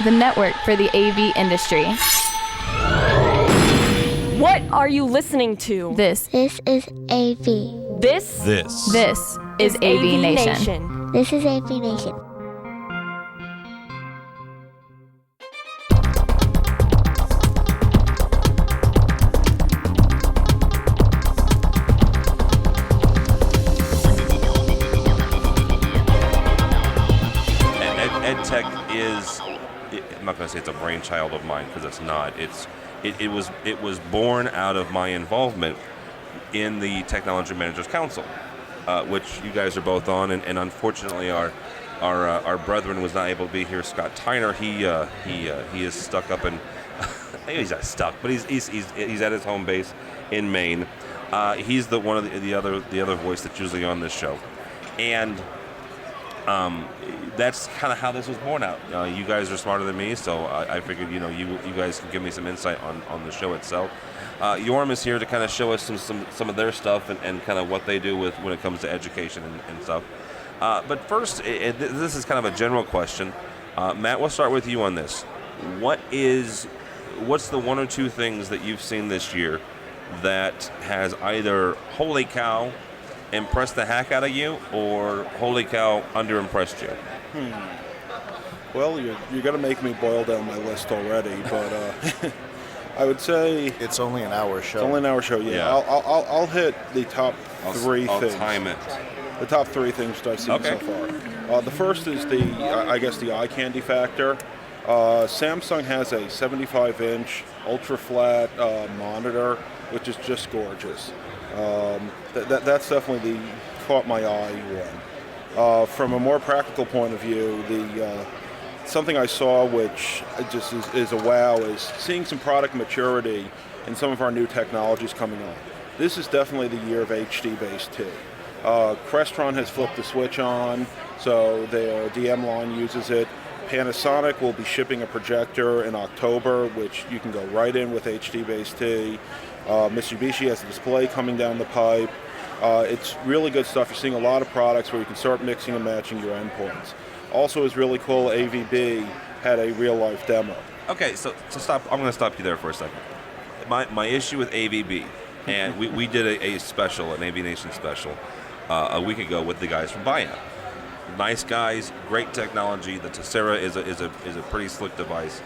the network for the AV industry. What are you listening to? This is AV. This is AVNation. This is AVNation. EdTech is, I'm not going to say it's a brainchild of mine because it's not. It was born out of my involvement in the Technology Managers Council, which you guys are both on, and unfortunately our brethren was not able to be here. Scott Tyner, he is stuck up in maybe he's not stuck, but he's at his home base in Maine. He's the one of the other voice that's usually on this show, and that's kind of how this was born out. You guys are smarter than me, so I figured you guys can give me some insight on the show itself. Yorm is here to kind of show us some of their stuff and kind of what they do when it comes to education and stuff. But first, this is kind of a general question. Matt, we'll start with you on this. What's the one or two things that you've seen this year that has either holy cow impressed the heck out of you, or holy cow underimpressed you? Well, you're going to make me boil down my list already, but I would say it's only an hour show. It's only an hour show. Yeah. I'll hit the top three things. I'll time it. The top three things that I've seen so far. The first is the eye candy factor. Samsung has a 75-inch ultra-flat monitor, which is just gorgeous. That's definitely caught my eye one. From a more practical point of view, something I saw which just is a wow is seeing some product maturity in some of our new technologies coming on. This is definitely the year of HDBaseT. Crestron has flipped the switch on, so their DM line uses it. Panasonic will be shipping a projector in October, which you can go right in with HDBaseT. Mitsubishi has a display coming down the pipe. It's really good stuff. You're seeing a lot of products where you can start mixing and matching your endpoints. Also is really cool, AVB had a real-life demo. Okay, so stop. I'm going to stop you there for a second. My issue with AVB, and we did a special, an AVNation special, a week ago with the guys from Buyout. Nice guys, great technology. The Tessera is a pretty slick device.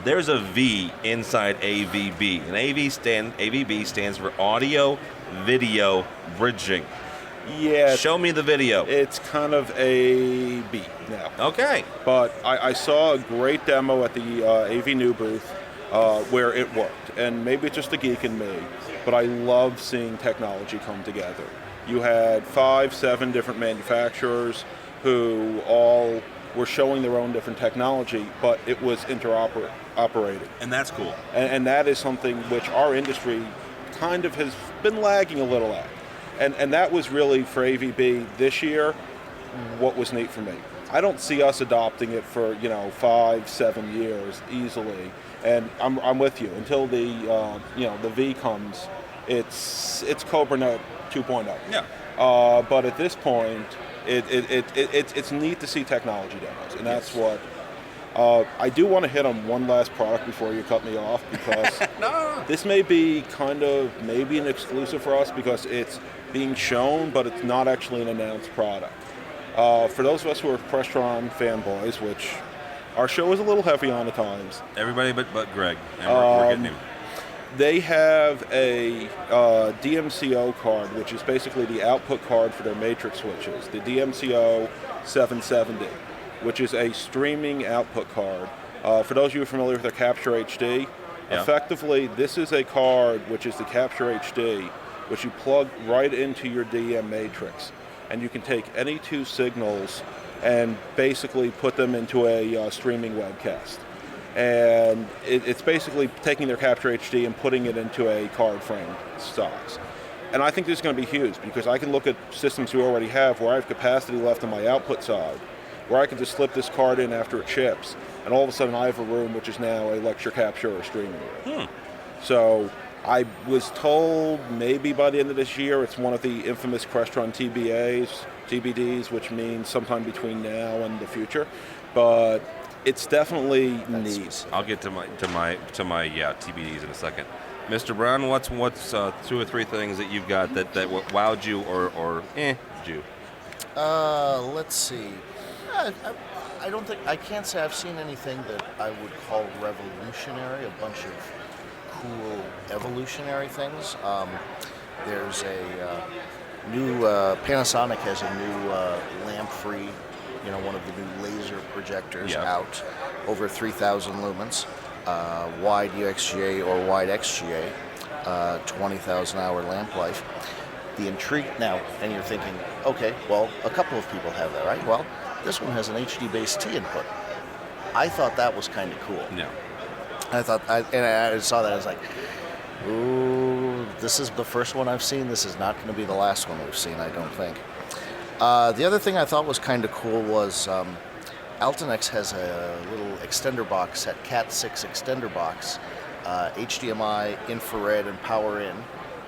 There's a V inside AVB, and AVB stands for Audio Video Bridging. Yeah. Show me the video. It's kind of a B now. Okay. But I saw a great demo at the AV New booth where it worked. And maybe it's just the geek in me, but I love seeing technology come together. You had 5-7 different manufacturers who all were showing their own different technology, but it was interoperating. And that's cool. And that is something which our industry kind of has been lagging a little at. And that was really, for AVB this year, what was neat for me. I don't see us adopting it for 5-7 years easily. And I'm with you. Until the V comes, it's Cobra Net 2.0. Yeah. But at this point, it's neat to see technology demos, and that's what. I do want to hit on one last product before you cut me off, because this may be maybe an exclusive for us because it's being shown, but it's not actually an announced product. For those of us who are Crestron fanboys, which our show is a little heavy on at times. Everybody but Greg, and we're getting him. They have a DMCO card, which is basically the output card for their matrix switches, the DMCO 770, which is a streaming output card. For those of you who are familiar with their Capture HD, effectively this is a card which is the Capture HD, which you plug right into your DM matrix. And you can take any two signals and basically put them into a streaming webcast. And it's basically taking their Capture HD and putting it into a card frame stocks. And I think this is going to be huge, because I can look at systems we already have where I have capacity left on my output side, where I can just slip this card in after it ships, and all of a sudden I have a room which is now a lecture capture or streaming room. So I was told maybe by the end of this year it's one of the infamous Crestron TBDs, which means sometime between now and the future. But It's definitely neat. I'll get to my TBDs in a second. Mr. Brown, what's 2 or 3 things that you've got that wowed you or you? Let's see. I can't say I've seen anything that I would call revolutionary. A bunch of cool evolutionary things. There's a new Panasonic has a new lamp-free, one of the new laser projectors out, over 3,000 lumens, wide UXGA or wide XGA, 20,000 hour lamp life. The intrigue now, and you're thinking, okay, well, a couple of people have that, right? Well, this one has an HDBaseT input. I thought that was kind of cool. Yeah. I saw that, I was like, ooh, this is the first one I've seen. This is not going to be the last one we've seen, I don't think. The other thing I thought was kind of cool was Altenex has a little extender box, that Cat 6 extender box, HDMI, infrared, and power in,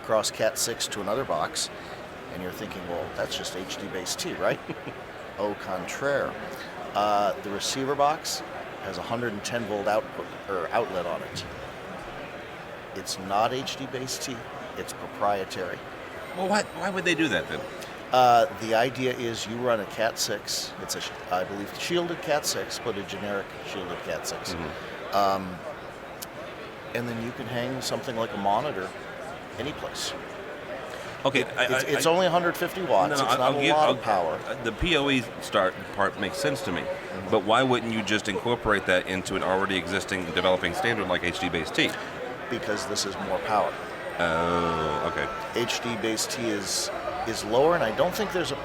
across Cat 6 to another box. And you're thinking, well, that's just HDBaseT, right? Au contraire. The receiver box has a 110 volt outlet on it. It's not HDBaseT, it's proprietary. Well, why would they do that then? The idea is you run a Cat 6. It's I believe, shielded Cat 6, but a generic shielded Cat 6. Mm-hmm. And then you can hang something like a monitor anyplace. Okay, it's only 150 watts. It's not a lot of power. The PoE part makes sense to me, but why wouldn't you just incorporate that into an already existing developing standard like HDBaseT? Because this is more power. Oh, okay. HDBaseT is lower, and I don't think there's a.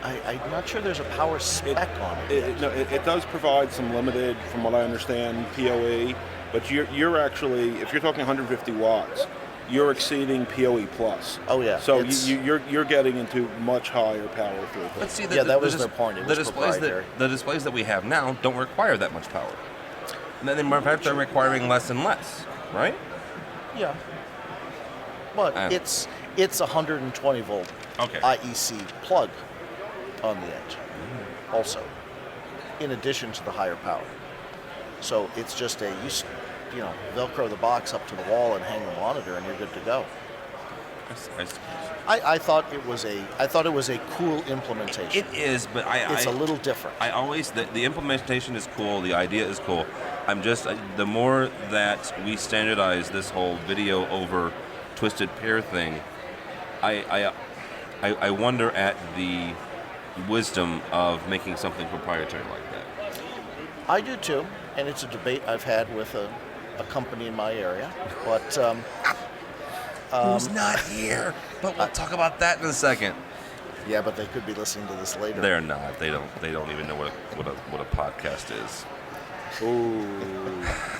I'm not sure there's a power spec on it. It does provide some limited, from what I understand, PoE, but you're actually, if you're talking 150 watts, you're exceeding PoE plus. Oh yeah. So you're getting into much higher power throughput. Let's see. That was their point. It was proprietary. The displays that we have now don't require that much power. And then in fact they're requiring less and less, right? Yeah. But it's 120 volt IEC plug on the edge, also, in addition to the higher power. So it's just Velcro the box up to the wall and hang the monitor, and you're good to go. I thought it was a cool implementation. It is, but it's a little different. The implementation is cool. The idea is cool. I'm just the more that we standardize this whole video over twisted pair thing, I wonder at the wisdom of making something proprietary like that. I do too, and it's a debate I've had with a company in my area, but who's not here? But we'll talk about that in a second. Yeah, but they could be listening to this later. They're not. They don't even know what a podcast is. Ooh.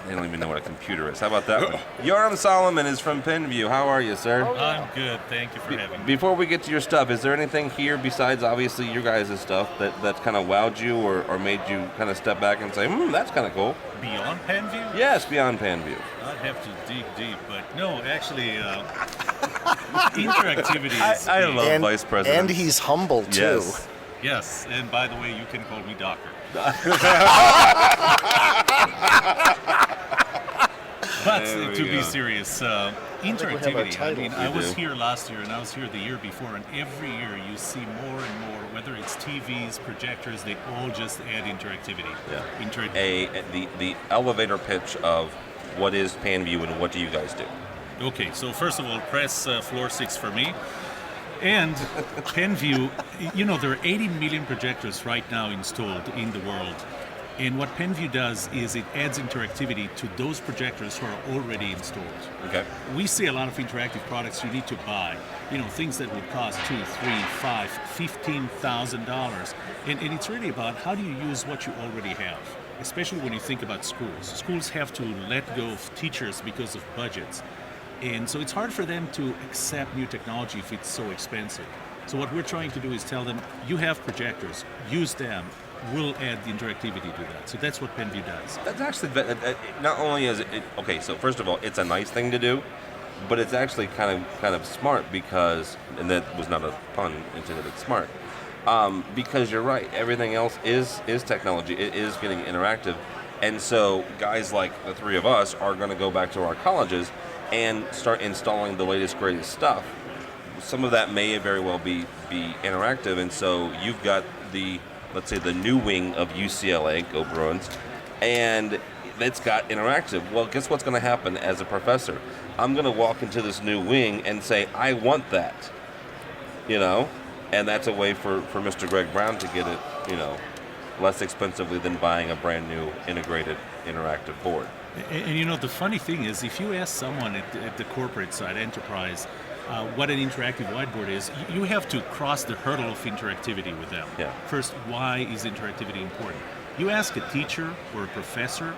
They don't even know what a computer is. How about that one? Yoram Solomon is from Penview. How are you, sir? I'm good. Thank you for having me. Before we get to your stuff, is there anything here besides obviously your guys' stuff that kind of wowed you or made you kind of step back and say, that's kind of cool? Beyond Panview? Yes, beyond Panview. I'd have to dig deep, but no, actually, interactivity is I love Vice President. And he's humble, too. Yes, and by the way, you can call me Doctor. But to be serious, interactivity, I was here last year and I was here the year before, and every year you see more and more, whether it's TVs, projectors, they all just add interactivity. Yeah. The elevator pitch of what is Panview and what do you guys do? Okay, so first of all, press floor 6 for me. And Panview, there are 80 million projectors right now installed in the world. And what Panview does is it adds interactivity to those projectors who are already installed. Okay. We see a lot of interactive products you need to buy, things that would cost $2,000, $3,000, $5,000, $15,000. And it's really about how do you use what you already have, especially when you think about schools. Schools have to let go of teachers because of budgets. And so it's hard for them to accept new technology if it's so expensive. So what we're trying to do is tell them, you have projectors, use them, we'll add the interactivity to that. So that's what Panview does. That's actually, not only is it, okay, so first of all, it's a nice thing to do, but it's actually kind of smart because, and that was not a pun intended, it's smart, because you're right. Everything else is technology. It is getting interactive. And so guys like the three of us are going to go back to our colleges and start installing the latest, greatest stuff. Some of that may very well be interactive. And so you've got let's say the new wing of UCLA, go Bruins, and it's got interactive. Well, guess what's going to happen as a professor? I'm going to walk into this new wing and say, I want that, and that's a way for Mr. Greg Brown to get it, less expensively than buying a brand new integrated interactive board. And the funny thing is, if you ask someone at the corporate side, enterprise, what an interactive whiteboard is, you have to cross the hurdle of interactivity with them. Yeah. First, why is interactivity important? You ask a teacher or a professor,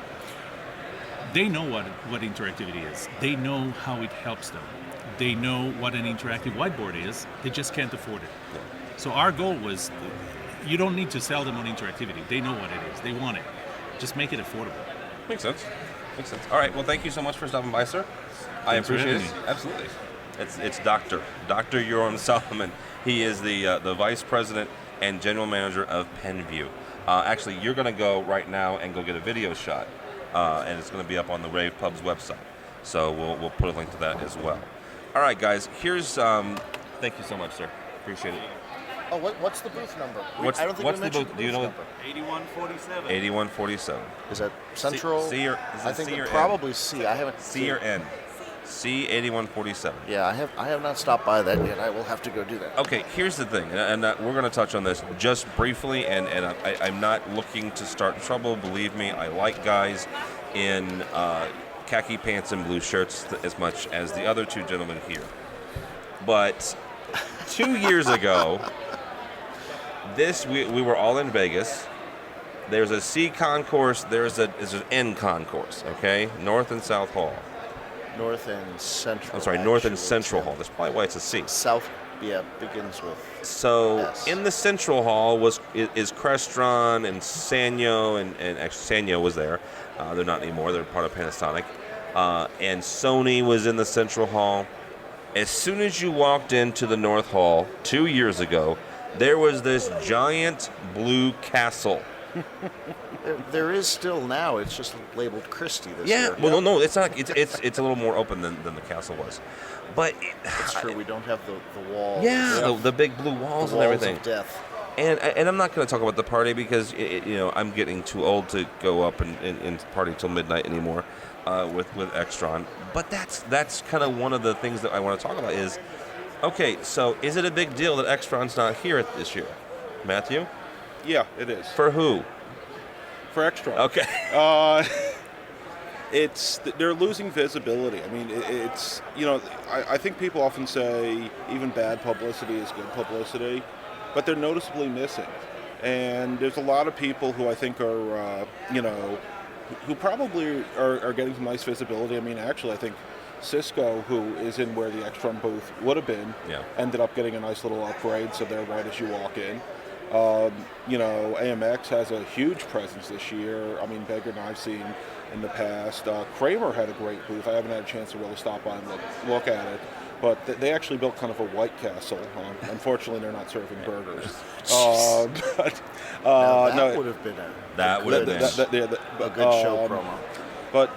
they know what interactivity is. They know how it helps them. They know what an interactive whiteboard is. They just can't afford it. Yeah. So our goal was, you don't need to sell them on interactivity. They know what it is. They want it. Just make it affordable. Makes sense. All right. Well, thank you so much for stopping by, sir. I appreciate it. Absolutely. It's Dr. Yoram Solomon. He is the Vice President and General Manager of PenView. Actually, you're going to go right now and go get a video shot, and it's going to be up on the Rave Pub's website. So we'll put a link to that as well. All right, guys. Here's thank you so much, sir. Appreciate it. Oh, what's the booth number? What's I don't think the we mentioned booth? the Do you know? number. 8147. 8147. Is that Central? C or I think C or probably N? C. I haven't. C or N? C 8147. Yeah, I have not stopped by that yet. I will have to go do that. Okay, here's the thing, and we're going to touch on this just briefly, and I'm not looking to start trouble. Believe me, I like guys in khaki pants and blue shirts as much as the other two gentlemen here. But 2 years ago, we were all in Vegas. There's a C concourse, there's an N concourse, okay? North and South Hall. North and Central. I'm sorry, North and Central Hall. That's probably why it's a C. South, begins with So S. in the Central Hall is Crestron and Sanyo, and actually Sanyo was there. They're not anymore. They're part of Panasonic. And Sony was in the Central Hall. As soon as you walked into the North Hall 2 years ago, there was this giant blue castle. There is still now. It's just labeled Christie this year. Well, no, it's not. It's a little more open than the castle was, but it's true. We don't have the walls. Yeah, the big blue walls the and everything. Of death. And I'm not going to talk about the party because I'm getting too old to go up and party till midnight anymore with Extron. But that's kind of one of the things that I want to talk about is, okay, so is it a big deal that Extron's not here this year, Matthew? Yeah, it is. For who? For Extron. Okay. They're losing visibility. I mean, it's I think people often say even bad publicity is good publicity, but they're noticeably missing. And there's a lot of people who I think are who probably are getting some nice visibility. I mean, actually, I think Cisco, who is in where the Extron booth would have been, ended up getting a nice little upgrade, so they're right as you walk in. AMX has a huge presence this year. I mean, bigger than I've seen in the past. Kramer had a great booth. I haven't had a chance to really stop by and look at it. But they actually built kind of a White Castle. Unfortunately, they're not serving burgers. That would have been a good show promo. But,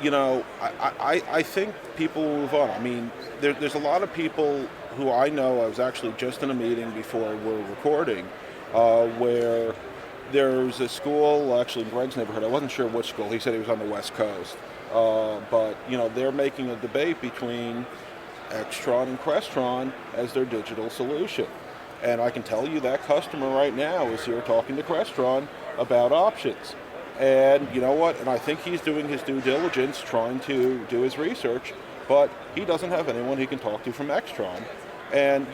I think people will move on. I mean, there's a lot of people who I know. I was actually just in a meeting before we're recording where there's a school, actually in Greg's neighborhood. I wasn't sure which school. He said he was on the West Coast. But, they're making a debate between Extron and Crestron as their digital solution. And I can tell you that customer right now is here talking to Crestron about options. And you know what? And I think he's doing his due diligence, trying to do his research, but he doesn't have anyone he can talk to from Extron. And,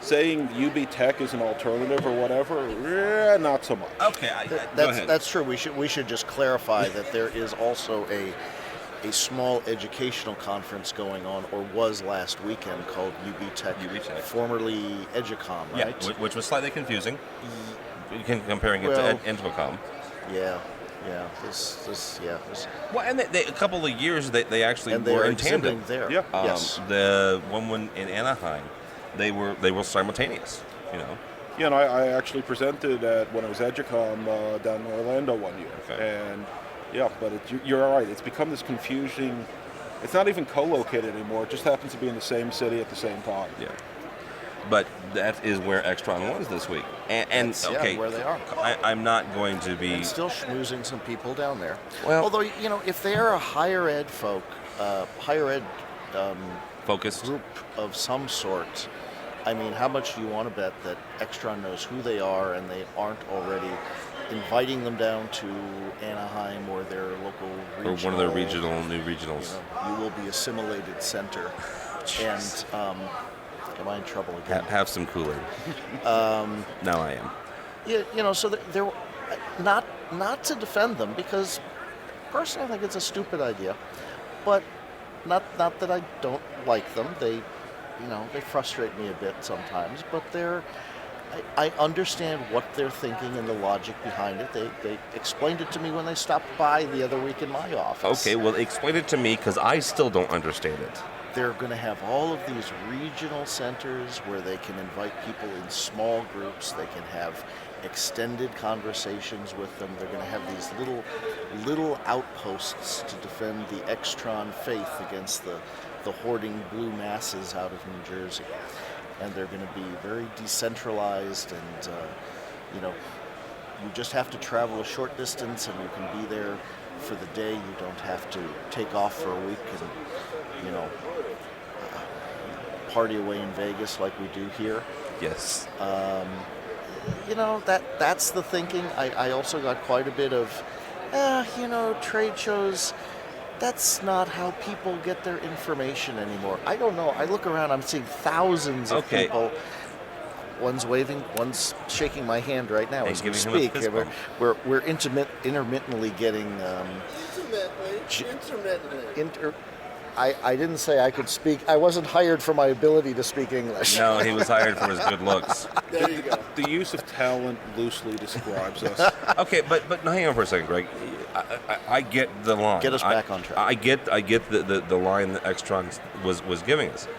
saying EDtech is an alternative or whatever, not so much. Okay, go ahead. That's true. We should just clarify that there is also a small educational conference going on, or was last weekend, called EDtech, formerly EduComm, right? Yeah, which was slightly confusing. Comparing it to InfoComm. Yeah. Well, and a couple of years they actually were in tandem there. Yeah. Yes. The one in Anaheim, they were simultaneous. I actually presented when I was EDucom down in Orlando one year. Okay. And yeah, but you're right. It's become this confusing. It's not even co-located anymore. It just happens to be in the same city at the same time. Yeah. But that is where Extron was this week. And That's, okay, where they are. I'm not going to be... And still schmoozing some people down there. Well, although, if they are a higher ed focused group of some sort, I mean, how much do you want to bet that Extron knows who they are and they aren't already inviting them down to Anaheim or their local regional, or one of their new regionals. You will be assimilated center. And am I in trouble again? Have some Kool-Aid. Now I am. Yeah, so they're not to defend them, because personally I think it's a stupid idea, but not that I don't like them. They frustrate me a bit sometimes, but I understand what they're thinking and the logic behind it. They explained it to me when they stopped by the other week in my office. Okay, well, explain it to me, because I still don't understand it. They're going to have all of these regional centers where they can invite people in small groups. They can have extended conversations with them. They're going to have these little outposts to defend the Extron faith against the hoarding blue masses out of New Jersey. And they're going to be very decentralized, and you just have to travel a short distance and you can be there for the day. You don't have to take off for a week and party away in Vegas like we do here. Yes. That's the thinking. I also got quite a bit of trade shows. That's not how people get their information anymore. I don't know. I look around, I'm seeing thousands of people. One's waving, one's shaking my hand right now as we speak. We're intermittently getting... Intermittently. I didn't say I could speak. I wasn't hired for my ability to speak English. No, he was hired for his good looks. There you go. The use of talent loosely describes us. Okay, but hang on for a second, Greg. I get the line. Get us back on track. I get the line that Extron was giving us.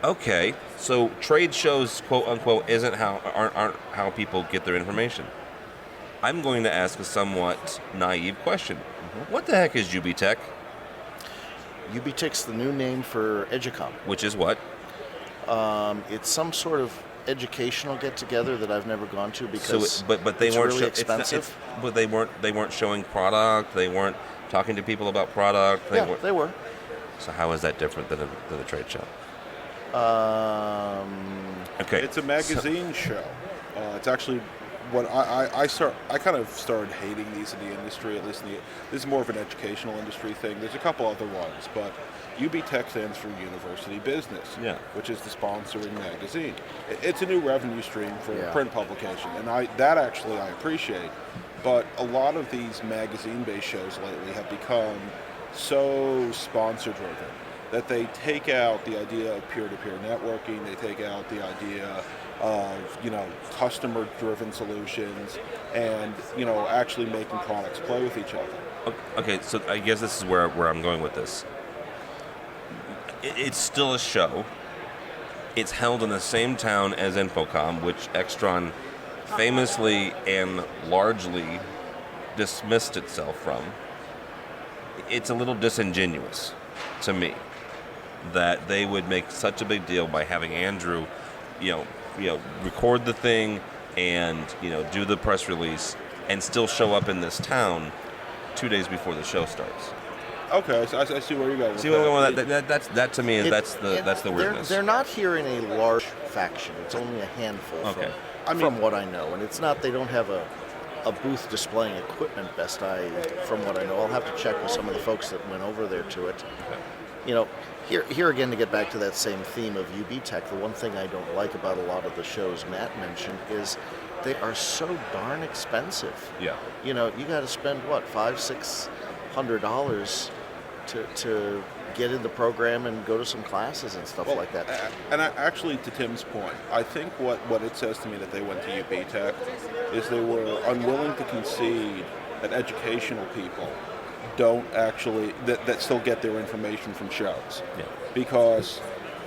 Okay, so trade shows, quote unquote, aren't how people get their information. I'm going to ask a somewhat naive question. Mm-hmm. What the heck is EDtech? EDtech's the new name for EDucom. Which is what? It's some sort of educational get-together that I've never gone to because but they it's weren't really expensive. But they weren't showing product. They weren't talking to people about product. They were. So how is that different than a trade show? Okay. It's a magazine show. It's actually what I kind of started hating these in the industry. At least this is more of an educational industry thing. There's a couple other ones, but EDtech stands for University Business, which is the sponsoring magazine. It's a new revenue stream for print publication, and I appreciate. But a lot of these magazine-based shows lately have become so sponsor-driven that they take out the idea of peer-to-peer networking. They take out the idea of customer-driven solutions, and actually making products play with each other. Okay, so I guess this is where I'm going with this. It's still a show. It's held in the same town as InfoComm, which Extron famously and largely dismissed itself from. It's a little disingenuous to me that they would make such a big deal by having Andrew, record the thing and do the press release and still show up in this town 2 days before the show starts. Okay, so I see where you're going. See where I'm going with that? That to me, that's the weirdness. They're not here in a large faction. It's only a handful. Okay. From what I know, and it's not. They don't have a booth displaying equipment. From what I know, I'll have to check with some of the folks that went over there to it. Okay. Here again, to get back to that same theme of EDtech, the one thing I don't like about a lot of the shows Matt mentioned is they are so darn expensive. Yeah. You got to spend what, $500-600 to get in the program and go to some classes and stuff like that. And actually, to Tim's point, I think what it says to me that they went to EDtech is they were unwilling to concede that educational people don't actually that still get their information from shows. Yeah. Because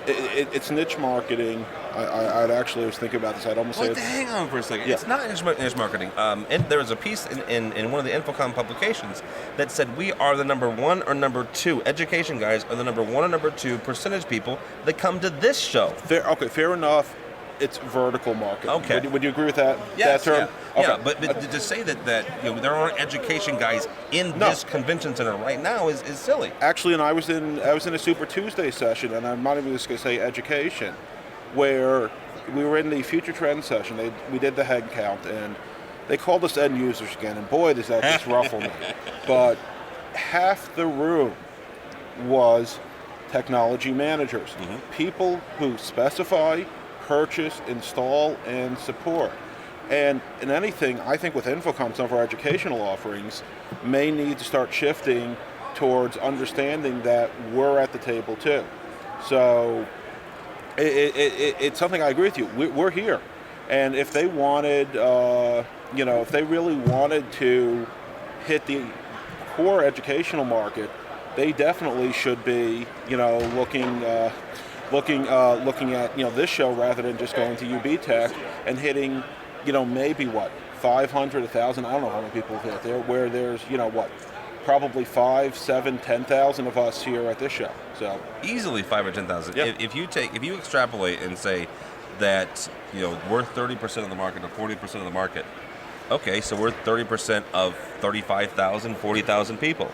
it's niche marketing. I'd actually was thinking about this. I'd almost say hang on for a second. Yeah. It's not niche marketing. And there was a piece in one of the InfoComm publications that said we are the number 1 or number 2. Education guys are the number 1 or number 2 percentage people that come to this show. Fair enough. It's vertical marketing. Okay. Would you agree with that? Yes, that term? yeah. Okay. But to say that there aren't education guys in this convention center right now is silly. Actually, and I was in a Super Tuesday session, and I'm not even just going to say education, where we were in the Future Trends session. We did the head count, and they called us end users again. And boy, does that just ruffle me. But half the room was technology managers, people who specify, purchase, install, and support. And in anything, I think with InfoComm, some of our educational offerings may need to start shifting towards understanding that we're at the table too. So it's something I agree with you. We're here. And if they wanted, if they really wanted to hit the core educational market, they definitely should be, looking at this show rather than just going to EDtech and hitting, maybe 500, 1,000. I don't know how many people hit there. Where there's probably 5, 7, 10,000 of us here at this show. So easily 5 or 10,000. Yeah. If you extrapolate and say that we're 30% of the market or 40% of the market, okay, so we're 30% of 35,000, 40,000 people.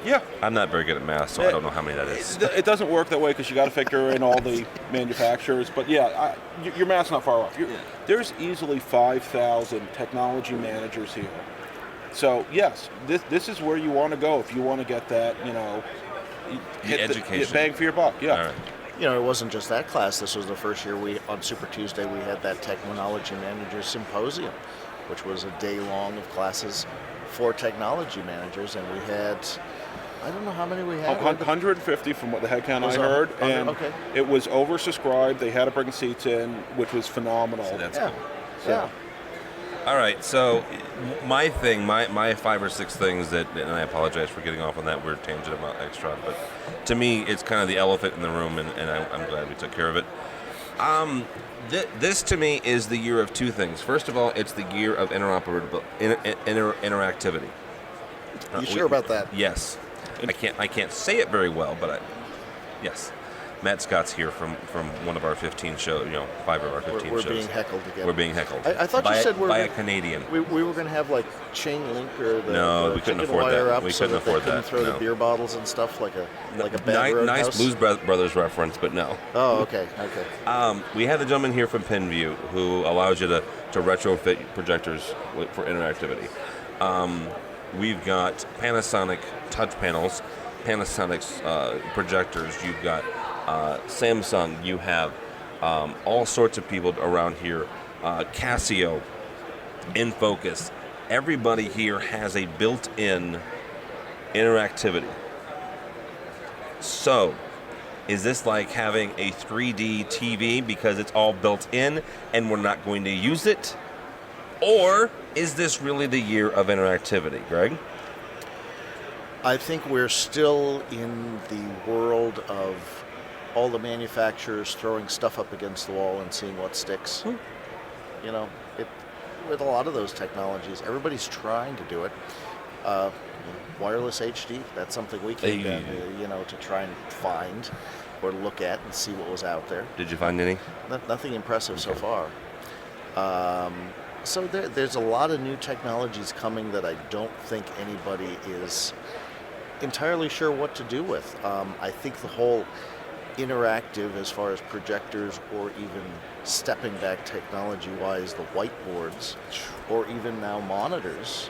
Yeah. I'm not very good at math, so I don't know how many that is. It doesn't work that way because you got to figure in all the manufacturers. But yeah, your math's not far off. There's easily 5,000 technology managers here. So yes, this is where you want to go if you want to get that, hit education bang for your buck. Yeah. All right. It wasn't just that class. This was the first year on Super Tuesday we had that Technology Managers Symposium, which was a day long of classes for technology managers, and we had, I don't know how many we had. 150 from what the head count I heard, and okay. It was oversubscribed. They had to bring seats in, which was phenomenal. So that's Yeah. cool. Yeah. All right, so my 5 or 6 things that, and I apologize for getting off on that weird tangent about extra, but to me it's kind of the elephant in the room, and I'm glad we took care of it. This to me is the year of 2 things. First of all, it's the year of interactivity. You sure about that? Yes. I can't say it very well, but yes. Matt Scott's here from one of our 15 shows, 5 of our 15 shows. We're being heckled again. We're being heckled. I thought you said by a Canadian. We were going to have chain link or the we couldn't chicken afford wire that. up We so couldn't that they afford couldn't that. throw No. the beer bottles and stuff like a bad nice roadhouse? Blues Brothers reference, but no. Oh, okay. We have the gentleman here from PenView who allows you to retrofit projectors for interactivity. We've got Panasonic touch panels, Panasonic's projectors. You've got Samsung. You have all sorts of people around here. Casio, InFocus. Everybody here has a built-in interactivity. So, is this like having a 3D TV because it's all built in and we're not going to use it? Or is this really the year of interactivity, Greg? I think we're still in the world of all the manufacturers throwing stuff up against the wall and seeing what sticks. With a lot of those technologies, everybody's trying to do it. Wireless HD, that's something we came down to try and find or look at and see what was out there. Did you find any? Nothing impressive so far. So there's a lot of new technologies coming that I don't think anybody is entirely sure what to do with. I think the whole interactive as far as projectors or even stepping back technology-wise, the whiteboards or even now monitors.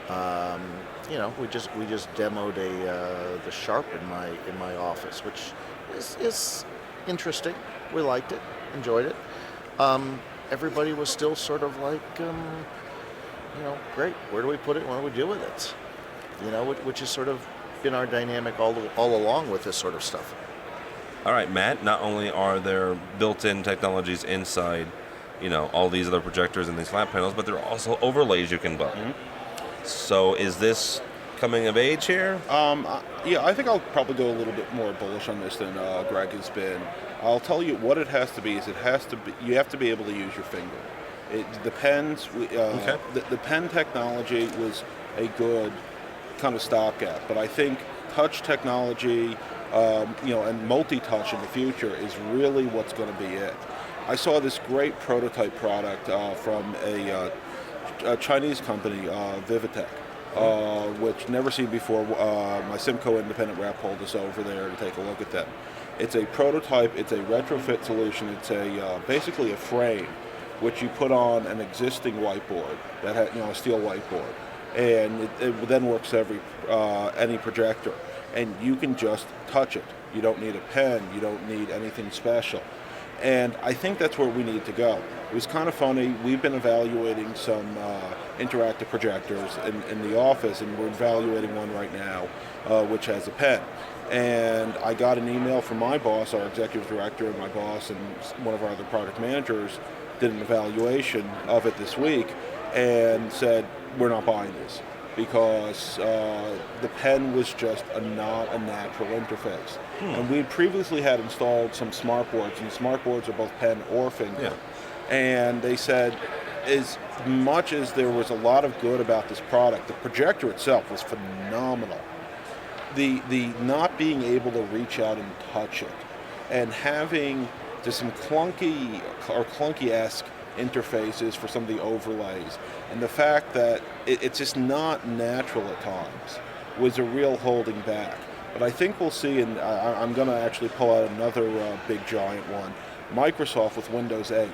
We just demoed the Sharp in my office, which is interesting. We liked it, enjoyed it. Everybody was still sort of like, great. Where do we put it? What do we do with it? Which has sort of been our dynamic all along with this sort of stuff. All right, Matt, not only are there built-in technologies inside, all these other projectors and these flat panels, but there are also overlays you can buy. Mm-hmm. So is this coming of age here? Yeah, I think I'll probably go a little bit more bullish on this than Greg has been. I'll tell you what it has to be is you have to be able to use your finger. The pens, the pen technology was a good kind of stopgap, but I think touch technology, and multi-touch in the future is really what's going to be it. I saw this great prototype product from a Chinese company, Vivitech, which never seen before. My Simco independent rep pulled us over there to take a look at them. It's a prototype. It's a retrofit solution. It's basically a frame which you put on an existing whiteboard that had a steel whiteboard, and it then works any projector, and you can just touch it. You don't need a pen. You don't need anything special. And I think that's where we need to go. It was kind of funny. We've been evaluating some interactive projectors in the office, and we're evaluating one right now, which has a pen. And I got an email from my boss, our executive director, and my boss, and one of our other product managers did an evaluation of it this week, and said, we're not buying this because the pen was just not a natural interface. And we previously had installed some smart boards, and smart boards are both pen or finger. Yeah. And they said, as much as there was a lot of good about this product, the projector itself was phenomenal. The not being able to reach out and touch it, and having just some clunky-esque interfaces for some of the overlays, and the fact that it's just not natural at times was a real holding back. But I think we'll see, and I'm going to actually pull out another big giant one, Microsoft with Windows 8.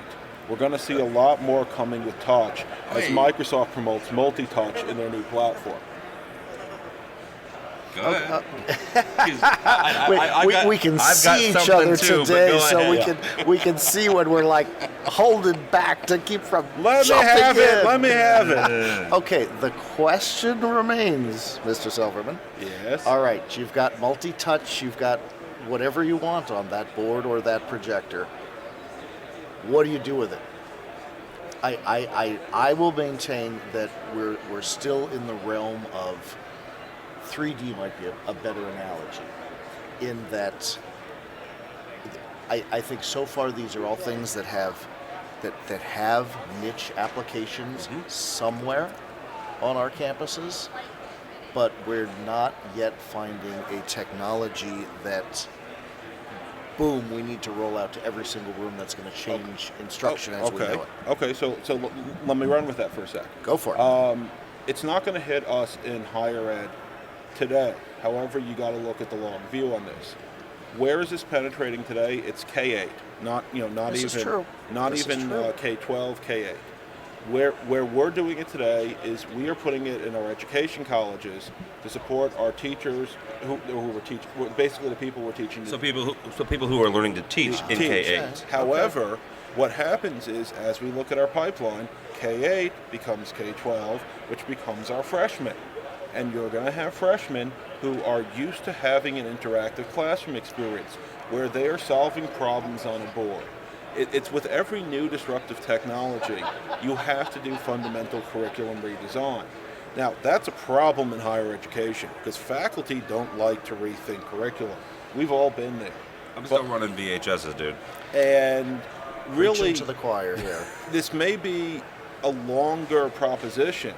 We're going to see a lot more coming with touch as Microsoft promotes multi-touch in their new platform. Go ahead. We can see each other today, so we can see when we're like holding back to keep from Let me have it. Okay, the question remains, Mr. Silverman. Yes. All right, you've got multi-touch, you've got whatever you want on that board or that projector. What do you do with it? I will maintain that we're still in the realm of 3D might be a better analogy, in that I think so far these are all things that have niche applications somewhere on our campuses, but we're not yet finding a technology that, boom, we need to roll out to every single room that's going to change instruction as we know it. Okay, so let me run with that for a sec. Go for it. It's not going to hit us in higher ed today. However, you got to look at the long view on this. Where is this penetrating today? It's K-8, not even K-12, K-8. Where we're doing it today is we are putting it in our education colleges to support our teachers who were teaching. Basically, the people we're teaching. So people who are learning to teach in K-8. However, what happens is, as we look at our pipeline, K-8 becomes K-12, which becomes our freshmen. And you're going to have freshmen who are used to having an interactive classroom experience where they are solving problems on a board. It's with every new disruptive technology, you have to do fundamental curriculum redesign. Now, that's a problem in higher education because faculty don't like to rethink curriculum. We've all been there. I'm still running VHSs, dude. And really, preaching to the choir here. This may be a longer proposition,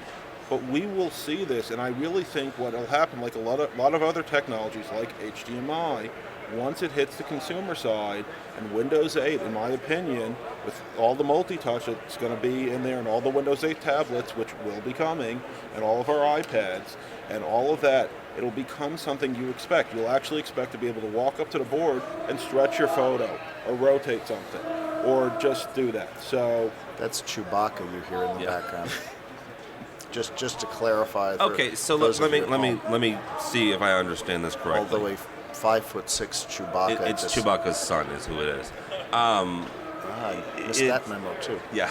but we will see this, and I really think what will happen, like a lot of other technologies like HDMI, once it hits the consumer side, and Windows 8, in my opinion, with all the multi-touch that's going to be in there, and all the Windows 8 tablets, which will be coming, and all of our iPads, and all of that, it'll become something you expect. You'll actually expect to be able to walk up to the board and stretch your photo, or rotate something, or just do that. So that's Chewbacca you hear in the background. Just to clarify. Okay, so let me see if I understand this correctly. All the way 5'6" Chewbacca. It's Chewbacca's son, is who it is. I missed that memo too. Yeah.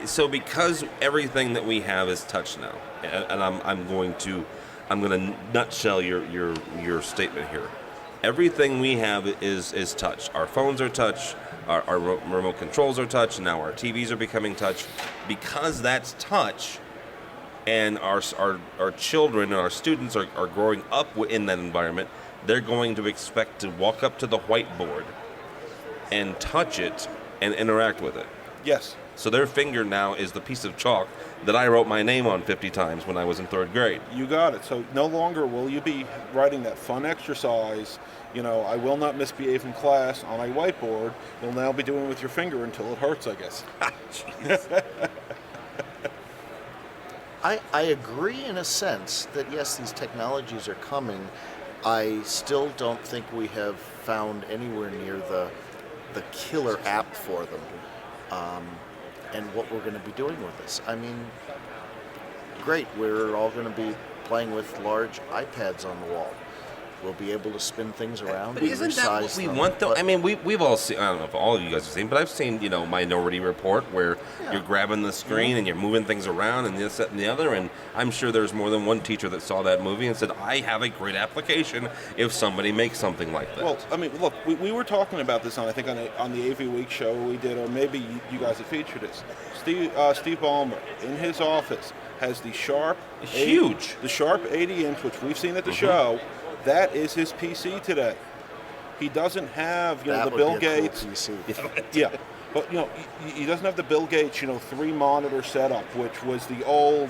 So because everything that we have is touch now, and I'm going to nutshell your statement here. Everything we have is touch. Our phones are touch. Our remote controls are touch. Now our TVs are becoming touch. Because that's touch, and our children and our students are growing up in that environment, they're going to expect to walk up to the whiteboard and touch it and interact with it. Yes. So their finger now is the piece of chalk that I wrote my name on 50 times when I was in 3rd grade. You got it. So no longer will you be writing that fun exercise, I will not misbehave in class on a whiteboard. You'll now be doing it with your finger until it hurts, I guess. I agree in a sense that yes, these technologies are coming. I still don't think we have found anywhere near the killer app for them, and what we're going to be doing with this. I mean, great, we're all going to be playing with large iPads on the wall. We'll be able to spin things around. But isn't that what we want, though? I mean, we've all seen, I don't know if all of you guys have seen, but I've seen, Minority Report, where you're grabbing the screen and you're moving things around and this, that, and the other, and I'm sure there's more than one teacher that saw that movie and said, I have a great application if somebody makes something like that. Well, I mean, look, we were talking about this on the AV Week show we did, or maybe you guys have featured this. Steve Ballmer, in his office, has the Sharp... Huge! The Sharp 80-inch, which we've seen at the show. That is his PC today. He doesn't have, the Bill Gates. Cool PC. Yeah, but he doesn't have the Bill Gates, 3-monitor setup, which was the old,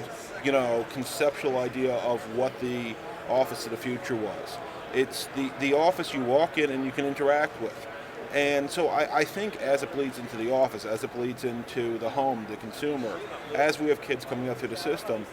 conceptual idea of what the office of the future was. It's the office you walk in and you can interact with. And so I think as it bleeds into the office, as it bleeds into the home, the consumer, as we have kids coming up through the system,